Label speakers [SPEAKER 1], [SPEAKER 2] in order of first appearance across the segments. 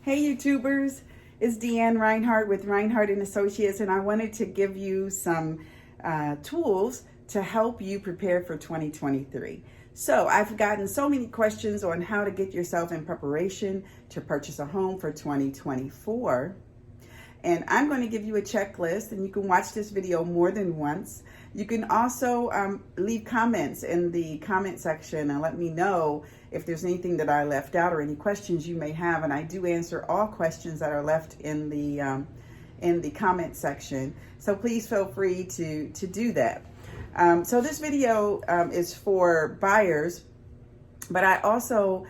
[SPEAKER 1] Hey YouTubers, it's Deanne Reinhardt with Reinhardt and Associates, and I wanted to give you some tools to help you prepare for 2023. So I've gotten so many questions on how to get yourself in preparation to purchase a home for 2024. And I'm going to give you a checklist, and you can watch this video more than once. You can also leave comments in the comment section and let me know if there's anything that I left out or any questions you may have. And I do answer all questions that are left in the comment section. So please feel free to do that. So this video is for buyers, but I also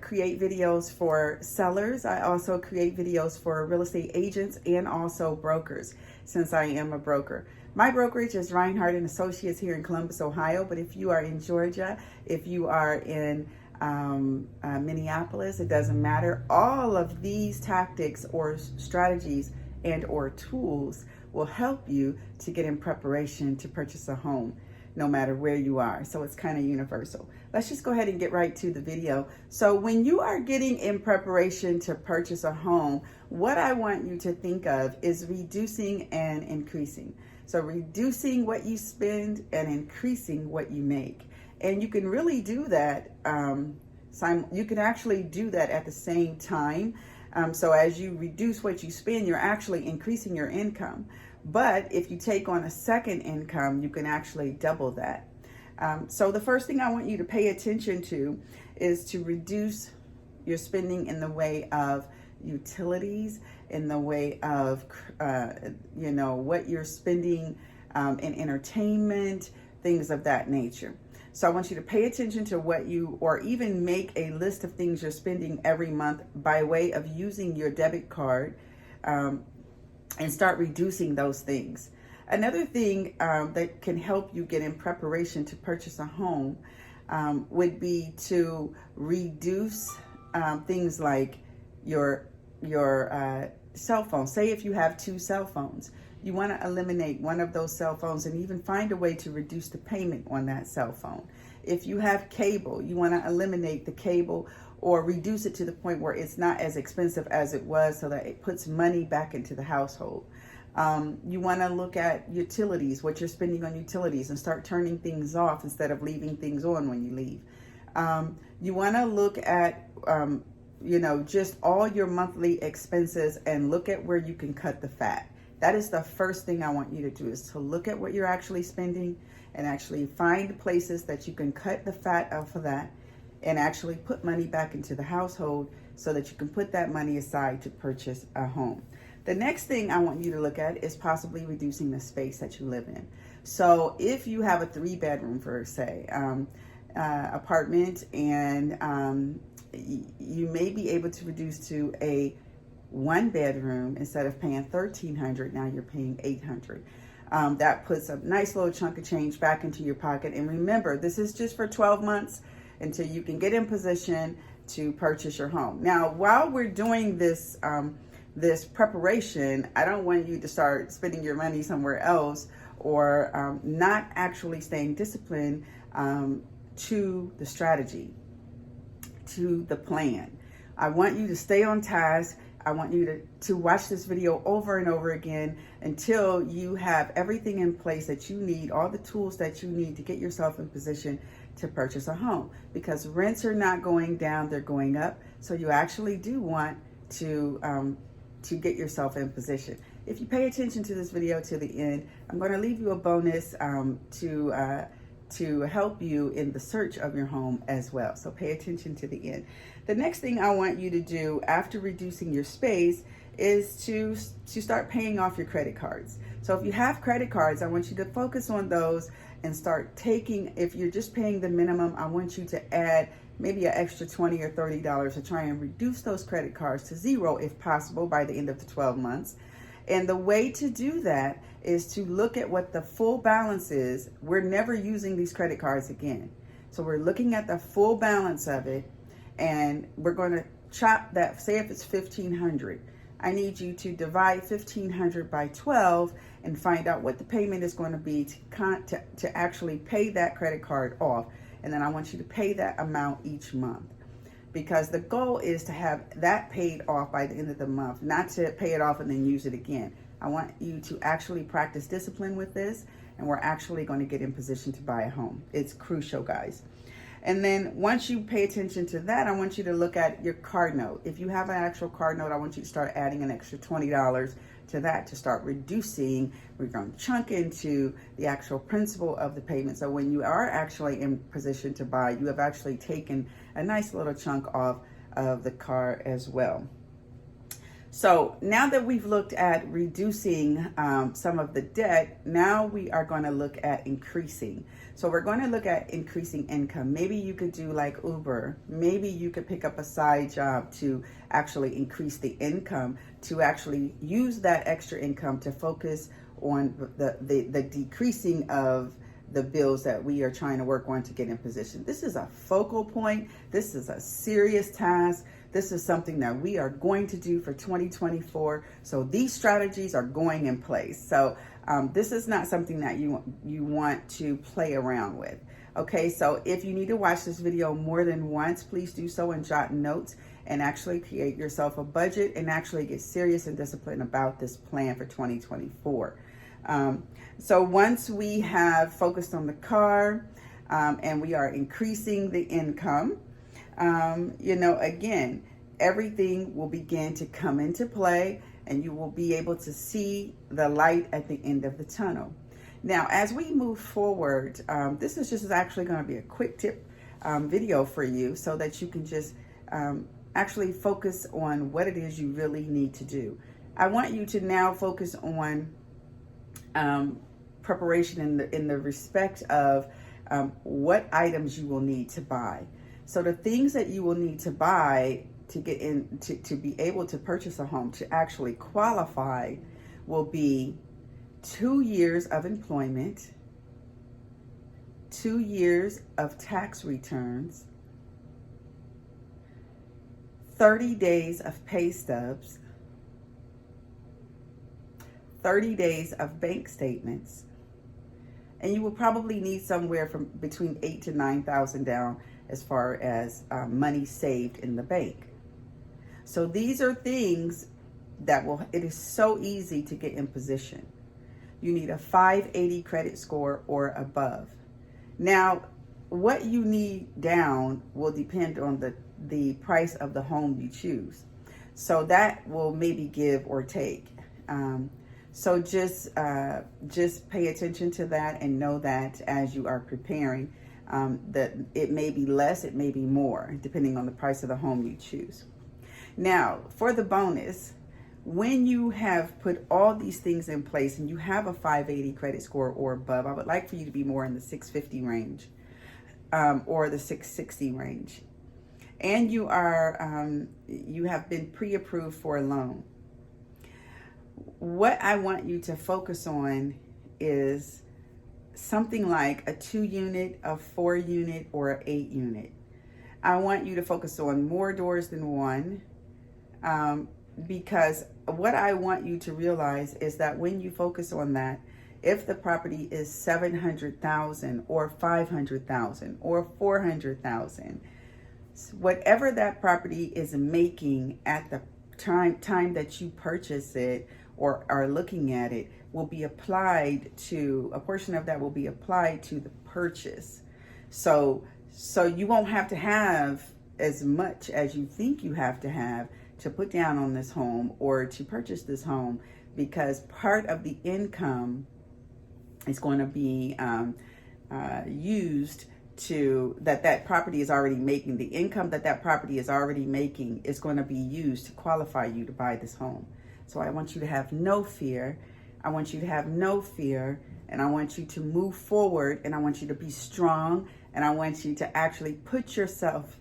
[SPEAKER 1] create videos for sellers. I also create videos for real estate agents and also brokers, since I am a broker. My brokerage is Reinhardt and Associates here in Columbus, Ohio. But if you are in Georgia, if you are in Minneapolis, it doesn't matter. All of these tactics or strategies and or tools will help you to get in preparation to purchase a home, no matter where you are. So it's kind of universal. Let's just go ahead and get right to the video. So when you are getting in preparation to purchase a home, what I want you to think of is reducing and increasing. So reducing what you spend and increasing what you make. And you can really do that. You can actually do that at the same time. So as you reduce what you spend, you're actually increasing your income. But if you take on a second income, you can actually double that. So the first thing I want you to pay attention to is to reduce your spending in the way of utilities, in the way of, what you're spending in entertainment, things of that nature. So I want you to pay attention to or even make a list of things you're spending every month by way of using your debit card, and start reducing those things. Another thing that can help you get in preparation to purchase a home would be to reduce things like your cell phone. Say if you have 2 cell phones, you want to eliminate one of those cell phones and even find a way to reduce the payment on that cell phone. If you have cable, you want to eliminate the cable or reduce it to the point where it's not as expensive as it was, so that it puts money back into the household. You want to look at utilities, what you're spending on utilities, and start turning things off instead of leaving things on when you leave. You want to look at just all your monthly expenses and look at where you can cut the fat. That is the first thing I want you to do, is to look at what you're actually spending and actually find places that you can cut the fat off of that and actually put money back into the household so that you can put that money aside to purchase a home. The next thing I want you to look at is possibly reducing the space that you live in. So if you have a 3-bedroom, for say, apartment, and you may be able to reduce to a 1-bedroom. Instead of paying $1,300, now you're paying $800. That puts a nice little chunk of change back into your pocket. And remember, this is just for 12 months until you can get in position to purchase your home. Now, while we're doing this this preparation, I don't want you to start spending your money somewhere else or not actually staying disciplined to the strategy, to the plan. I want you to stay on task. I want you to watch this video over and over again until you have everything in place that you need, all the tools that you need to get yourself in position to purchase a home. Because rents are not going down, they're going up. So you actually do want to get yourself in position. If you pay attention to this video to the end, I'm going to leave you a bonus to help you in the search of your home as well. So pay attention to the end. The next thing I want you to do after reducing your space is to start paying off your credit cards. So if you have credit cards, I want you to focus on those and start taking, if you're just paying the minimum, I want you to add maybe an extra $20 or $30 to try and reduce those credit cards to 0 if possible by the end of the 12 months. And the way to do that is to look at what the full balance is. We're never using these credit cards again. So we're looking at the full balance of it, and we're going to chop that. Say if it's $1,500, I need you to divide $1,500 by 12 and find out what the payment is going to be to actually pay that credit card off. And then I want you to pay that amount each month. because the goal is to have that paid off by the end of the month, not to pay it off and then use it again. I want you to actually practice discipline with this, and we're actually going to get in position to buy a home. It's crucial, guys. And then once you pay attention to that, I want you to look at your card note. If you have an actual card note, I want you to start adding an extra $20 to that to start reducing. We're going to chunk into the actual principal of the payment. So when you are actually in position to buy, you have actually taken a nice little chunk off of the car as well. So now that we've looked at reducing some of the debt, now we are going to look at increasing. So we're going to look at increasing income. Maybe you could do like Uber. Maybe you could pick up a side job to actually increase the income, to actually use that extra income to focus on the decreasing of the bills that we are trying to work on to get in position. This is a focal point. This is a serious task. This is something that we are going to do for 2024. So these strategies are going in place. So this is not something that you want to play around with. Okay, so if you need to watch this video more than once, please do so and jot notes and actually create yourself a budget and actually get serious and disciplined about this plan for 2024. So once we have focused on the car and we are increasing the income, again, everything will begin to come into play and you will be able to see the light at the end of the tunnel. Now, as we move forward, this is just actually going to be a quick tip video for you so that you can just actually focus on what it is you really need to do. I want you to now focus on preparation in the respect of what items you will need to buy. So the things that you will need to buy to get in to be able to purchase a home, to actually qualify, will be 2 years of employment, 2 years of tax returns, 30 days of pay stubs, 30 days of bank statements, and you will probably need somewhere from between $8,000 to $9,000 down as far as money saved in the bank. So these are things that it is so easy to get in position. You need a 580 credit score or above. Now, what you need down will depend on the price of the home you choose. So that will maybe give or take. So just pay attention to that and know that as you are preparing, that it may be less, it may be more, depending on the price of the home you choose. Now, for the bonus, when you have put all these things in place and you have a 580 credit score or above, I would like for you to be more in the 650 range or the 660 range. And you have been pre-approved for a loan. What I want you to focus on is something like a 2-unit, a 4-unit, or an 8-unit. I want you to focus on more doors than one, because what I want you to realize is that when you focus on that, if the property is $700,000 or $500,000 or $400,000, whatever that property is making at the time that you purchase it or are looking at it will be applied to, a portion of that will be applied to the purchase. So you won't have to have as much as you think you have to put down on this home or to purchase this home, because part of the income is going to be used to that property is already making. The income that property is already making is going to be used to qualify you to buy this home. So I want you to have no fear. I want you to have no fear, and I want you to move forward, and I want you to be strong, and I want you to actually put yourself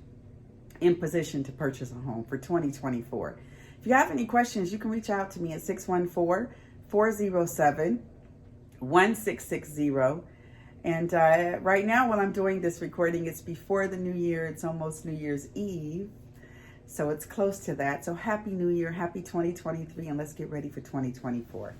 [SPEAKER 1] in position to purchase a home for 2024. If you have any questions, you can reach out to me at 614-407-1660. And right now, while I'm doing this recording, it's before the new year. It's almost New Year's Eve. So it's close to that. So happy New Year, happy 2023, and let's get ready for 2024.